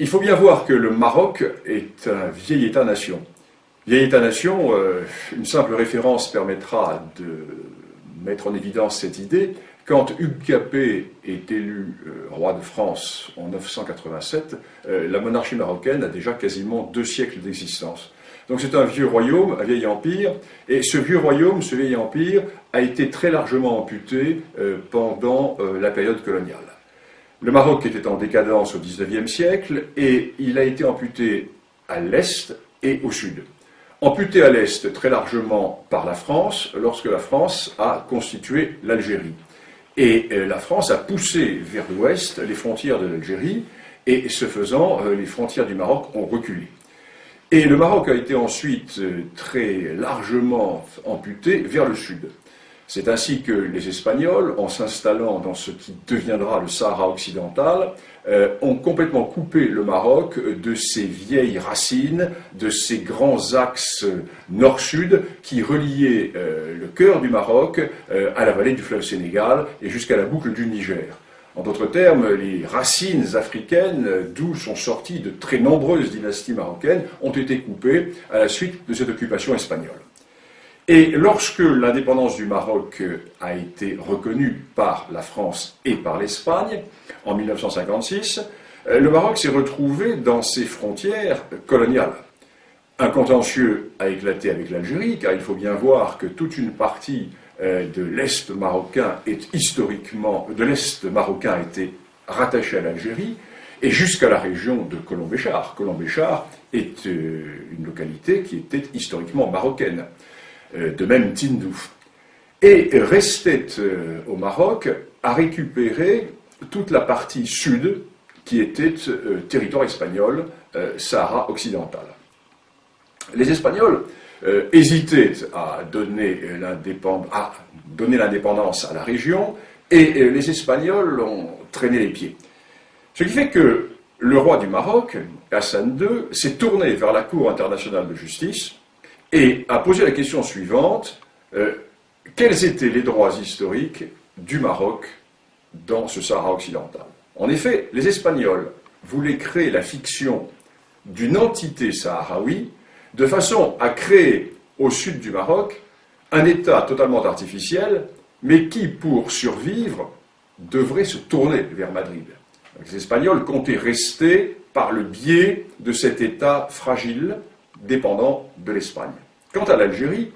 Il faut bien voir que le Maroc est un vieil État-nation. Vieil État-nation, une simple référence permettra de mettre en évidence cette idée. Quand Hugues Capet est élu roi de France en 987, la monarchie marocaine a déjà quasiment 2 siècles d'existence. Donc c'est un vieux royaume, un vieil empire, et ce vieux royaume, ce vieil empire, a été très largement amputé pendant la période coloniale. Le Maroc était en décadence au XIXe siècle, et il a été amputé à l'est et au sud. Amputé à l'est très largement par la France, lorsque la France a constitué l'Algérie. Et la France a poussé vers l'ouest les frontières de l'Algérie, et ce faisant, les frontières du Maroc ont reculé. Et le Maroc a été ensuite très largement amputé vers le sud. C'est ainsi que les Espagnols, en s'installant dans ce qui deviendra le Sahara occidental, ont complètement coupé le Maroc de ses vieilles racines, de ses grands axes nord-sud qui reliaient le cœur du Maroc à la vallée du fleuve Sénégal et jusqu'à la boucle du Niger. En d'autres termes, les racines africaines, d'où sont sorties de très nombreuses dynasties marocaines, ont été coupées à la suite de cette occupation espagnole. Et lorsque l'indépendance du Maroc a été reconnue par la France et par l'Espagne, en 1956, le Maroc s'est retrouvé dans ses frontières coloniales. Un contentieux a éclaté avec l'Algérie, car il faut bien voir que toute une partie de l'Est marocain est historiquement, de l'Est marocain a été rattaché à l'Algérie, et jusqu'à la région de Colombéchar. Colombéchar est une localité qui était historiquement marocaine. De même Tindouf. Et restait au Maroc à récupérer toute la partie sud qui était territoire espagnol, Sahara occidental. Les Espagnols hésitaient à donner l'indépendance à la région, et les Espagnols ont traîné les pieds. Ce qui fait que le roi du Maroc, Hassan II, s'est tourné vers la Cour internationale de justice et a posé la question suivante, quels étaient les droits historiques du Maroc dans ce Sahara occidental? En effet, les Espagnols voulaient créer la fiction d'une entité sahraoui de façon à créer au sud du Maroc un État totalement artificiel, mais qui, pour survivre, devrait se tourner vers Madrid. Donc, les Espagnols comptaient rester par le biais de cet État fragile, dépendant de l'Espagne. Quant à l'Algérie,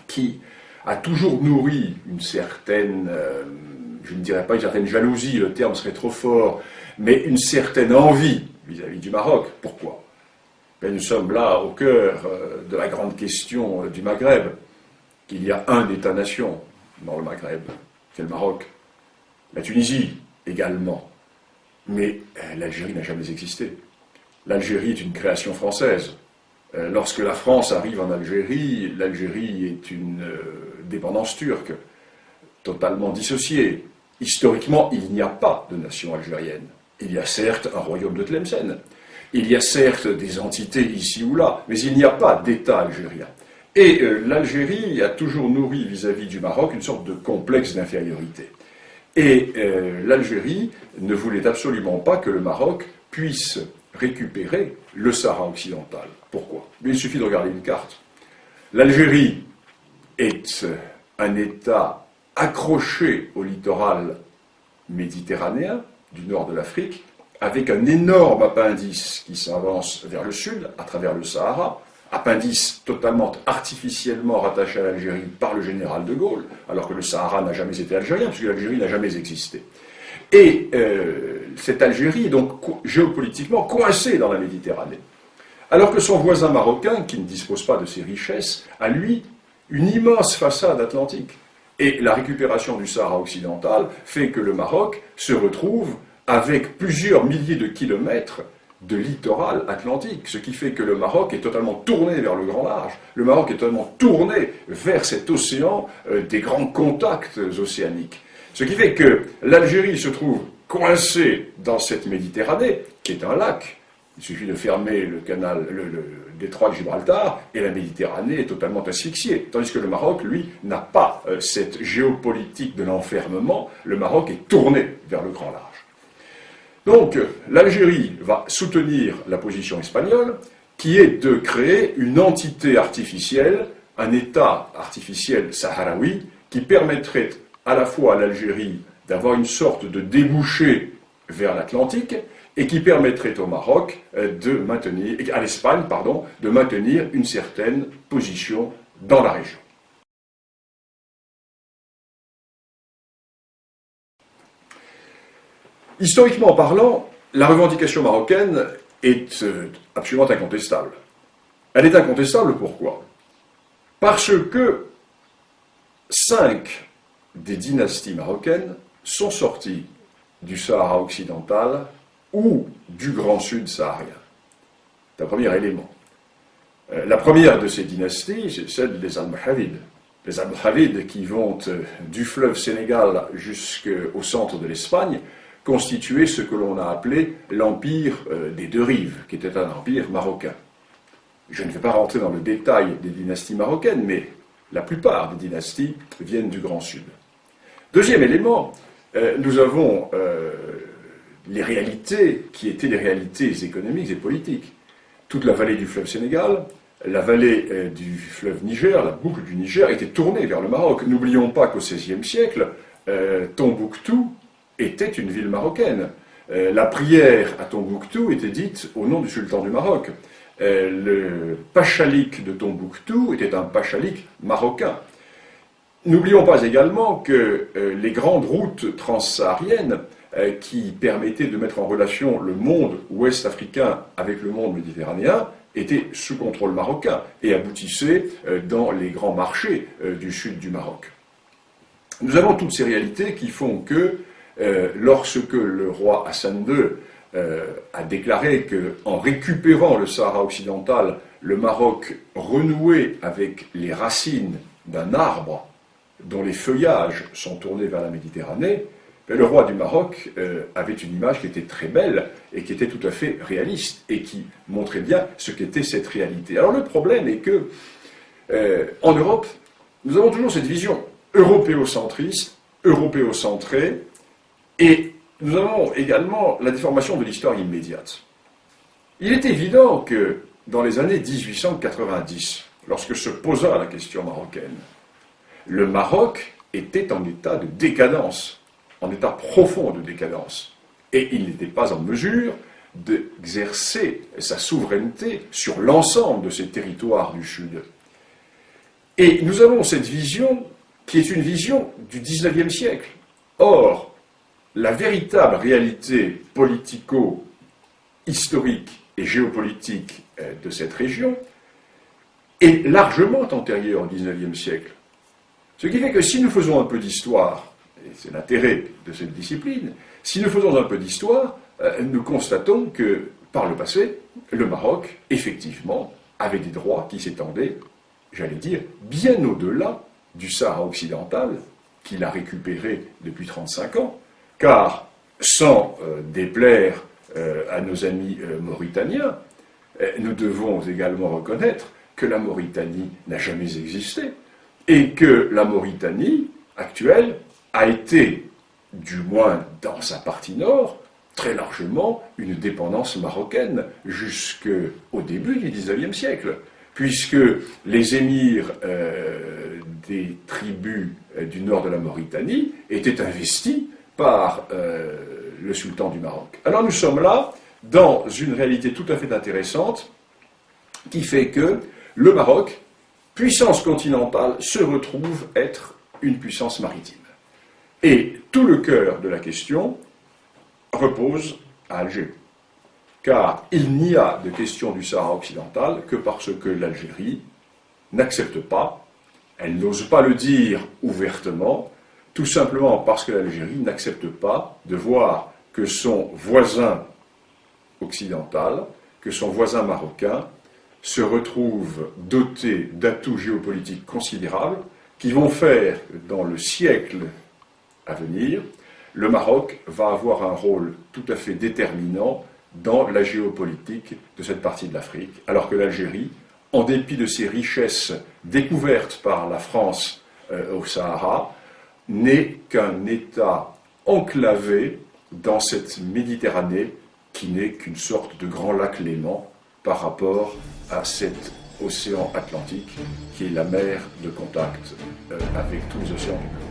qui a toujours nourri une certaine, je ne dirais pas une certaine jalousie, le terme serait trop fort, mais une certaine envie vis-à-vis du Maroc. Pourquoi? Ben, nous sommes là au cœur de la grande question du Maghreb. Il y a un État-nation dans le Maghreb, c'est le Maroc. La Tunisie également. Mais l'Algérie n'a jamais existé. L'Algérie est une création française. Lorsque la France arrive en Algérie, l'Algérie est une dépendance turque, totalement dissociée. Historiquement, il n'y a pas de nation algérienne. Il y a certes un royaume de Tlemcen, il y a certes des entités ici ou là, mais il n'y a pas d'État algérien. Et l'Algérie a toujours nourri vis-à-vis du Maroc une sorte de complexe d'infériorité. Et l'Algérie ne voulait absolument pas que le Maroc puisse récupérer le Sahara occidental. Pourquoi? Mais il suffit de regarder une carte. L'Algérie est un État accroché au littoral méditerranéen du nord de l'Afrique, avec un énorme appendice qui s'avance vers le sud, à travers le Sahara, appendice totalement artificiellement rattaché à l'Algérie par le général de Gaulle, alors que le Sahara n'a jamais été algérien, puisque l'Algérie n'a jamais existé. Et cette Algérie est donc géopolitiquement coincée dans la Méditerranée. Alors que son voisin marocain, qui ne dispose pas de ces richesses, a lui une immense façade atlantique. Et la récupération du Sahara occidental fait que le Maroc se retrouve avec plusieurs milliers de kilomètres de littoral atlantique, ce qui fait que le Maroc est totalement tourné vers le grand large. Le Maroc est totalement tourné vers cet océan des grands contacts océaniques. Ce qui fait que l'Algérie se trouve coincée dans cette Méditerranée, qui est un lac. Il suffit de fermer le détroit de Gibraltar, et la Méditerranée est totalement asphyxiée. Tandis que le Maroc, lui, n'a pas cette géopolitique de l'enfermement. Le Maroc est tourné vers le grand large. Donc, l'Algérie va soutenir la position espagnole, qui est de créer une entité artificielle, un État artificiel sahraoui, qui permettrait à la fois à l'Algérie d'avoir une sorte de débouché vers l'Atlantique, et qui permettrait au Maroc à l'Espagne, pardon, de maintenir une certaine position dans la région. Historiquement parlant, la revendication marocaine est absolument incontestable. Elle est incontestable pourquoi? Parce que 5 des dynasties marocaines sont sorties du Sahara occidental ou du Grand Sud saharien. C'est un premier élément. La première de ces dynasties, c'est celle des Almohavides. Les Almohavides qui vont du fleuve Sénégal jusqu'au centre de l'Espagne constituaient ce que l'on a appelé l'empire des deux rives, qui était un empire marocain. Je ne vais pas rentrer dans le détail des dynasties marocaines, mais la plupart des dynasties viennent du Grand Sud. Deuxième élément, nous avons les réalités qui étaient les réalités économiques et politiques. Toute la vallée du fleuve Sénégal, la vallée du fleuve Niger, la boucle du Niger, était tournée vers le Maroc. N'oublions pas qu'au XVIe siècle, Tombouctou était une ville marocaine. La prière à Tombouctou était dite au nom du sultan du Maroc. Le pachalik de Tombouctou était un pachalik marocain. N'oublions pas également que les grandes routes transsahariennes qui permettaient de mettre en relation le monde ouest africain avec le monde méditerranéen étaient sous contrôle marocain et aboutissaient dans les grands marchés du sud du Maroc. Nous avons toutes ces réalités qui font que lorsque le roi Hassan II a déclaré qu'en récupérant le Sahara occidental, le Maroc renouait avec les racines d'un arbre dont les feuillages sont tournés vers la Méditerranée, le roi du Maroc avait une image qui était très belle et qui était tout à fait réaliste et qui montrait bien ce qu'était cette réalité. Alors le problème est que en Europe, nous avons toujours cette vision européocentriste, européocentrée, et nous avons également la déformation de l'histoire immédiate. Il est évident que dans les années 1890, lorsque se posa la question marocaine, le Maroc était en état de décadence, en état profond de décadence, et il n'était pas en mesure d'exercer sa souveraineté sur l'ensemble de ces territoires du Sud. Et nous avons cette vision qui est une vision du XIXe siècle. Or, la véritable réalité politico-historique et géopolitique de cette région est largement antérieure au XIXe siècle. Ce qui fait que si nous faisons un peu d'histoire, et c'est l'intérêt de cette discipline, si nous faisons un peu d'histoire, nous constatons que, par le passé, le Maroc, effectivement, avait des droits qui s'étendaient, j'allais dire, bien au-delà du Sahara occidental, qu'il a récupéré depuis 35 ans, car, sans déplaire à nos amis mauritaniens, nous devons également reconnaître que la Mauritanie n'a jamais existé, et que la Mauritanie actuelle a été, du moins dans sa partie nord, très largement une dépendance marocaine jusqu'au début du XIXe siècle, puisque les émirs des tribus du nord de la Mauritanie étaient investis par le sultan du Maroc. Alors nous sommes là dans une réalité tout à fait intéressante qui fait que le Maroc, puissance continentale, se retrouve être une puissance maritime. Et tout le cœur de la question repose à Alger. Car il n'y a de question du Sahara occidental que parce que l'Algérie n'accepte pas, elle n'ose pas le dire ouvertement, tout simplement parce que l'Algérie n'accepte pas de voir que son voisin occidental, que son voisin marocain, se retrouve doté d'atouts géopolitiques considérables qui vont faire que dans le siècle à venir, le Maroc va avoir un rôle tout à fait déterminant dans la géopolitique de cette partie de l'Afrique, alors que l'Algérie, en dépit de ses richesses découvertes par la France au Sahara, n'est qu'un État enclavé dans cette Méditerranée qui n'est qu'une sorte de grand lac Léman par rapport à cet océan Atlantique qui est la mer de contact avec tous les océans du monde.